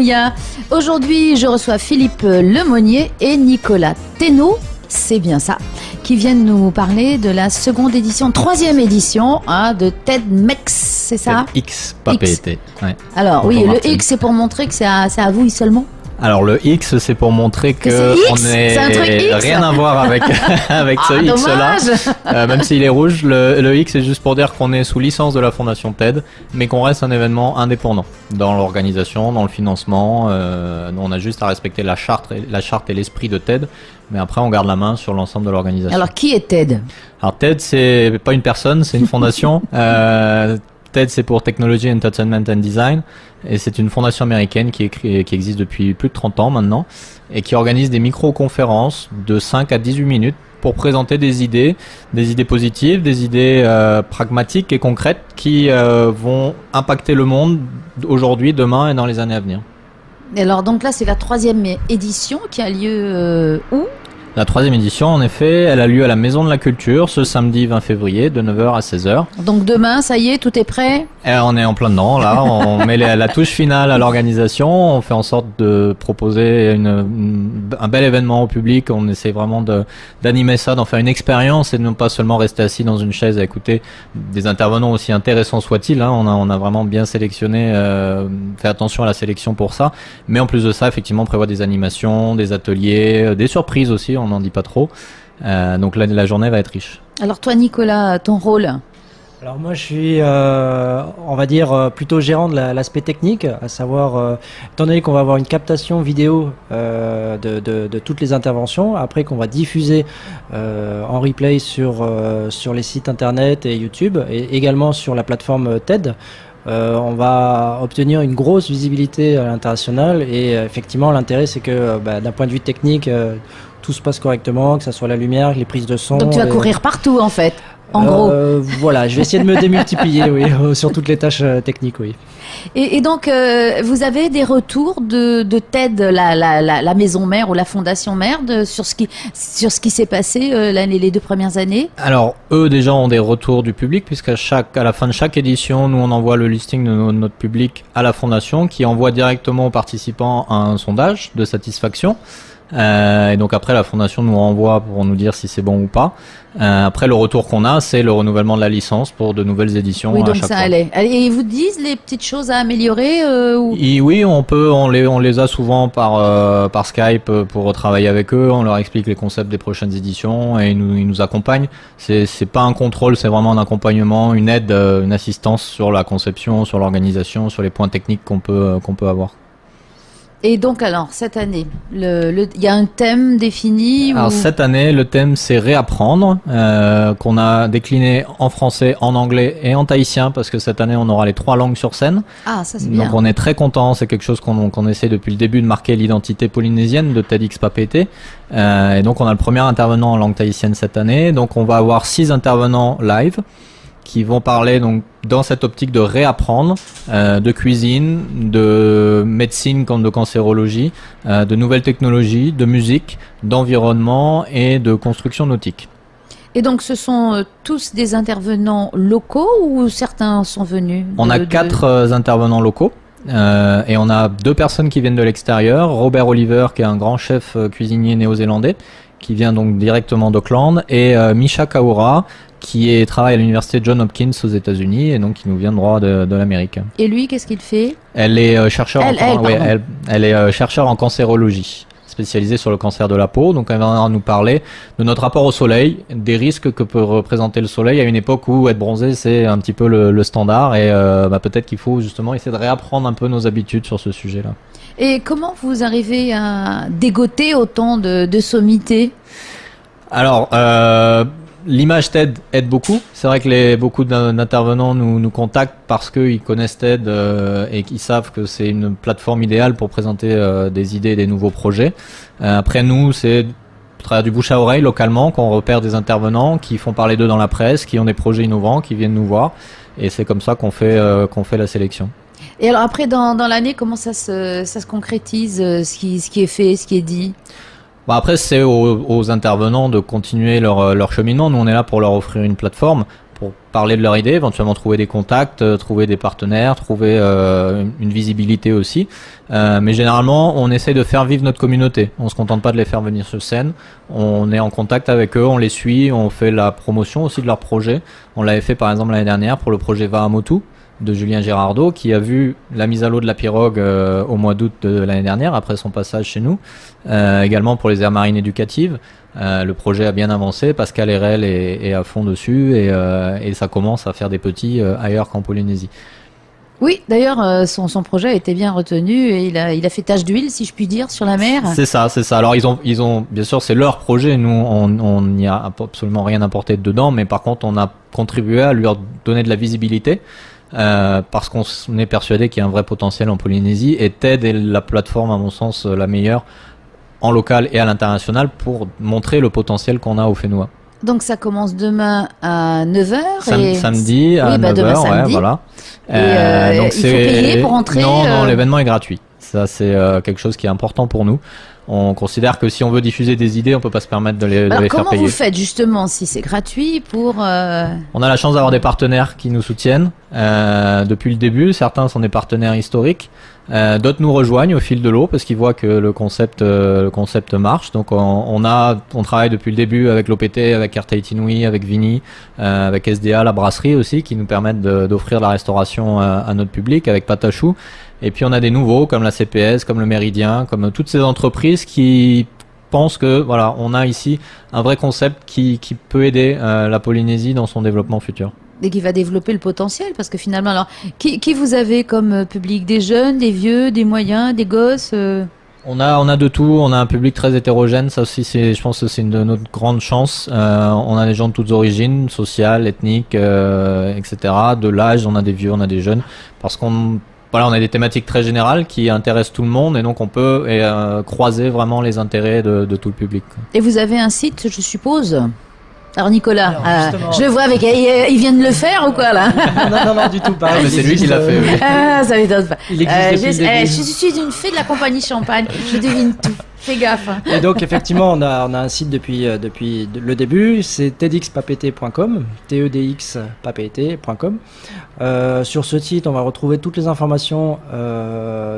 Alléluia. Aujourd'hui, je reçois Philippe Lemonnier et Nicolas Thénault, c'est bien ça, qui viennent nous parler de la troisième édition de TEDx, c'est ça? TEDx, pas PET. Ouais. Alors oui, le X c'est pour montrer que c'est à vous seulement. Alors le X c'est pour montrer que on c'est un truc X. Rien à voir avec ce X là. Même s'il est rouge, le X c'est juste pour dire qu'on est sous licence de la Fondation TED, mais qu'on reste un événement indépendant dans l'organisation, dans le financement. On a juste à respecter la charte et l'esprit de TED, mais après on garde la main sur l'ensemble de l'organisation. Alors qui est TED? Alors TED c'est pas une personne, c'est une fondation. TED c'est pour Technology, Entertainment and Design, et c'est une fondation américaine qui existe depuis plus de 30 ans maintenant et qui organise des micro-conférences de 5 à 18 minutes pour présenter des idées positives, des idées pragmatiques et concrètes qui vont impacter le monde aujourd'hui, demain et dans les années à venir. Et alors donc là c'est la 3e édition qui a lieu où? La 3e édition, en effet, elle a lieu à la Maison de la Culture ce samedi 20 février de 9h à 16h. Donc demain, ça y est, tout est prêt? On est en plein dedans, là. On met la touche finale à l'organisation. On fait en sorte de proposer un bel événement au public. On essaie vraiment d'animer ça, d'en faire une expérience et de ne pas seulement rester assis dans une chaise à écouter des intervenants aussi intéressants soient-ils. Hein. On a vraiment bien sélectionné, fait attention à la sélection pour ça. Mais en plus de ça, effectivement, on prévoit des animations, des ateliers, des surprises aussi. On n'en dit pas trop. Donc la journée va être riche. Alors toi, Nicolas, ton rôle? Alors moi, je suis, on va dire, plutôt gérant de l'aspect technique, à savoir, étant donné qu'on va avoir une captation vidéo de toutes les interventions, après qu'on va diffuser en replay sur les sites internet et YouTube, et également sur la plateforme TED. On va obtenir une grosse visibilité à l'international, et effectivement l'intérêt c'est que d'un point de vue technique tout se passe correctement, que ça soit la lumière, les prises de son. Donc tu vas courir partout en fait, en gros. Voilà, je vais essayer de me démultiplier, oui, sur toutes les tâches techniques, oui. Et donc vous avez des retours de TED, la maison mère ou la fondation mère, sur ce qui s'est passé les 2 premières années? Alors eux déjà ont des retours du public, puisqu'à la fin de chaque édition, nous on envoie le listing de notre public à la fondation, qui envoie directement aux participants un sondage de satisfaction. Et donc après la fondation nous renvoie pour nous dire si c'est bon ou pas. Après le retour qu'on a, c'est le renouvellement de la licence pour de nouvelles éditions. Oui, donc à chaque ça fois. allait. Et ils vous disent les petites choses à améliorer Oui, on les a souvent par Skype pour travailler avec eux. On leur explique les concepts des prochaines éditions et ils nous accompagnent. C'est pas un contrôle, c'est vraiment un accompagnement, une aide, une assistance sur la conception, sur l'organisation, sur les points techniques qu'on peut avoir. Et donc alors, cette année, il y a un thème défini? Alors cette année, le thème c'est réapprendre, qu'on a décliné en français, en anglais et en tahitien, parce que cette année on aura les 3 langues sur scène. Ah, ça c'est bien. Donc on est très content, c'est quelque chose qu'on essaie depuis le début de marquer l'identité polynésienne de TEDx PAPT. Et donc on a le premier intervenant en langue tahitienne cette année, donc on va avoir 6 intervenants live qui vont parler donc dans cette optique de réapprendre, de cuisine, de médecine comme de cancérologie, de nouvelles technologies, de musique, d'environnement et de construction nautique. Et donc ce sont tous des intervenants locaux ou certains sont venus On a 4 intervenants locaux. Et on a 2 personnes qui viennent de l'extérieur. Robert Oliver, qui est un grand chef cuisinier néo-zélandais, qui vient donc directement d'Auckland, et Misha Kaura, qui travaille à l'université John Hopkins aux États-Unis et donc qui nous vient droit de l'Amérique. Et lui, qu'est-ce qu'il fait? Elle est chercheure elle est chercheure en cancérologie, spécialisée sur le cancer de la peau. Donc elle va nous parler de notre rapport au soleil, des risques que peut représenter le soleil à une époque où être bronzé c'est un petit peu le standard, et peut-être qu'il faut justement essayer de réapprendre un peu nos habitudes sur ce sujet-là. Et comment vous arrivez à dégoter autant de sommités? Alors l'image TED aide beaucoup. C'est vrai que beaucoup d'intervenants nous contactent parce qu'ils connaissent TED et qu'ils savent que c'est une plateforme idéale pour présenter des idées et des nouveaux projets. Après nous, c'est à travers du bouche à oreille localement qu'on repère des intervenants qui font parler d'eux dans la presse, qui ont des projets innovants, qui viennent nous voir. Et c'est comme ça qu'on fait la sélection. Et alors après, dans l'année, comment ça se concrétise, ce qui est fait, ce qui est dit? Après, c'est aux intervenants de continuer leur cheminement. Nous, on est là pour leur offrir une plateforme pour parler de leur idée, éventuellement trouver des contacts, trouver des partenaires, trouver une visibilité aussi. Mais généralement, on essaye de faire vivre notre communauté. On se contente pas de les faire venir sur scène. On est en contact avec eux, on les suit, on fait la promotion aussi de leur projet. On l'avait fait par exemple l'année dernière pour le projet Vahamotu de Julien Girardot, qui a vu la mise à l'eau de la pirogue au mois d'août de l'année dernière, après son passage chez nous. Également pour les aires marines éducatives. Le projet a bien avancé, Pascal Herel est à fond dessus et ça commence à faire des petits ailleurs qu'en Polynésie. Oui, d'ailleurs, son projet a été bien retenu et il a fait tache d'huile, si je puis dire, sur la mer. C'est ça. Alors ils ont, bien sûr, c'est leur projet. Nous, on n'y a absolument rien apporté dedans, mais par contre, on a contribué à lui donner de la visibilité. Parce qu'on est persuadé qu'il y a un vrai potentiel en Polynésie, et TED est la plateforme, à mon sens, la meilleure en local et à l'international pour montrer le potentiel qu'on a au Fénois. Donc ça commence demain à 9h samedi à 9h, ouais, voilà. Donc il faut payer pour entrer. Non, l'événement est gratuit. Ça, c'est quelque chose qui est important pour nous. On considère que si on veut diffuser des idées, on peut pas se permettre de les faire payer. Comment vous faites justement si c'est gratuit pour On a la chance d'avoir des partenaires qui nous soutiennent depuis le début. Certains sont des partenaires historiques, d'autres nous rejoignent au fil de l'eau parce qu'ils voient que le concept marche. Donc on travaille depuis le début avec l'OPT, avec Air Tahiti Nui, avec Vini, avec SDA, la brasserie aussi, qui nous permettent d'offrir la restauration à notre public, avec Patachou. Et puis on a des nouveaux comme la CPS, comme le Méridien, comme toutes ces entreprises qui pensent que voilà, on a ici un vrai concept qui peut aider la Polynésie dans son développement futur. Et qui va développer le potentiel, parce que finalement, alors, qui vous avez comme public? Des jeunes, des vieux, des moyens, des gosses On a de tout, on a un public très hétérogène, ça aussi je pense que c'est une de nos grandes chances. On a des gens de toutes origines, sociales, ethniques, etc. De l'âge, on a des vieux, on a des jeunes, parce qu'on a des thématiques très générales qui intéressent tout le monde, et donc on peut croiser vraiment les intérêts de tout le public. Et vous avez un site, je suppose? Alors Nicolas, je le vois avec, il vient de le faire ou quoi là? Non, du tout, pareil. Mais c'est lui qui l'a fait. Oui. Ah, ça m'étonne pas. Il existe je suis une fée de la compagnie Champagne, je devine tout. Fais gaffe. Hein. Et donc effectivement, on a un site depuis le début, c'est tedxpapete.com, tedxpapete.com. Sur ce site, on va retrouver toutes les informations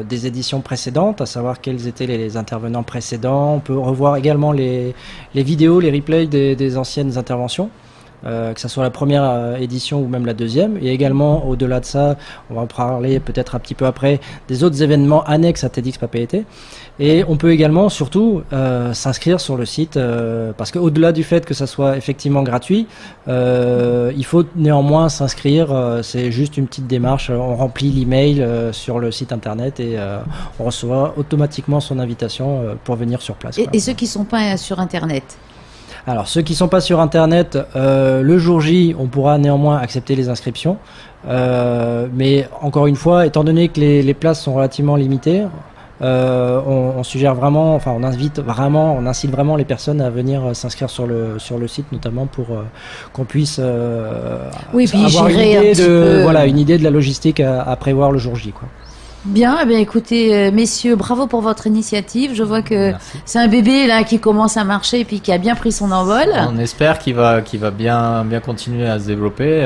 des éditions précédentes, à savoir quels étaient les intervenants précédents. On peut revoir également les vidéos, les replays des anciennes interventions. Que ce soit la première édition ou même la deuxième. Et également, au-delà de ça, on va en parler peut-être un petit peu après, des autres événements annexes à TEDxPAPET. Et on peut également, surtout, s'inscrire sur le site, parce qu'au-delà du fait que ça soit effectivement gratuit, il faut néanmoins s'inscrire. C'est juste une petite démarche. On remplit l'email sur le site internet et on reçoit automatiquement son invitation pour venir sur place. Et ceux qui ne sont pas sur internet? Alors ceux qui ne sont pas sur internet, le jour J, on pourra néanmoins accepter les inscriptions. Mais encore une fois, étant donné que les places sont relativement limitées, on suggère vraiment, enfin on incite vraiment les personnes à venir s'inscrire sur le site, notamment pour qu'on puisse avoir une idée de la logistique à prévoir le jour J, quoi. Bien, eh bien écoutez, messieurs, bravo pour votre initiative. Je vois que c'est un bébé là qui commence à marcher et puis qui a bien pris son envol. On espère qu'il va bien continuer à se développer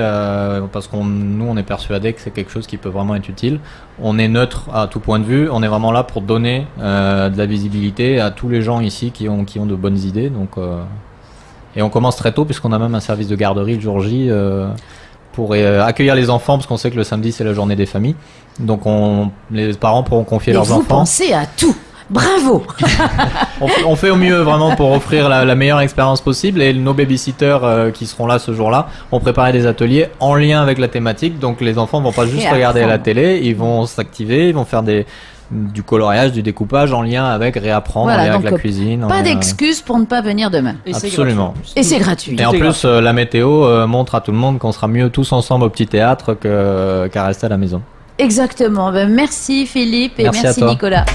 parce nous on est persuadé que c'est quelque chose qui peut vraiment être utile. On est neutre à tout point de vue. On est vraiment là pour donner de la visibilité à tous les gens ici qui ont de bonnes idées. Donc et on commence très tôt puisqu'on a même un service de garderie le jour J. Pour accueillir les enfants, parce qu'on sait que le samedi c'est la journée des familles, donc les parents pourront confier leurs enfants. Vous pensez à tout, bravo. on fait au mieux vraiment pour offrir la meilleure expérience possible, et nos babysitters qui seront là ce jour-là ont préparé des ateliers en lien avec la thématique, donc les enfants vont pas juste regarder la télé, ils vont s'activer, ils vont faire du coloriage, du découpage en lien avec réapprendre, en lien avec la cuisine. Pas d'excuse pour ne pas venir demain. Absolument. Et c'est gratuit. Et en plus, la météo montre à tout le monde qu'on sera mieux tous ensemble au petit théâtre qu'à rester à la maison. Exactement. Ben, merci Philippe et merci Nicolas.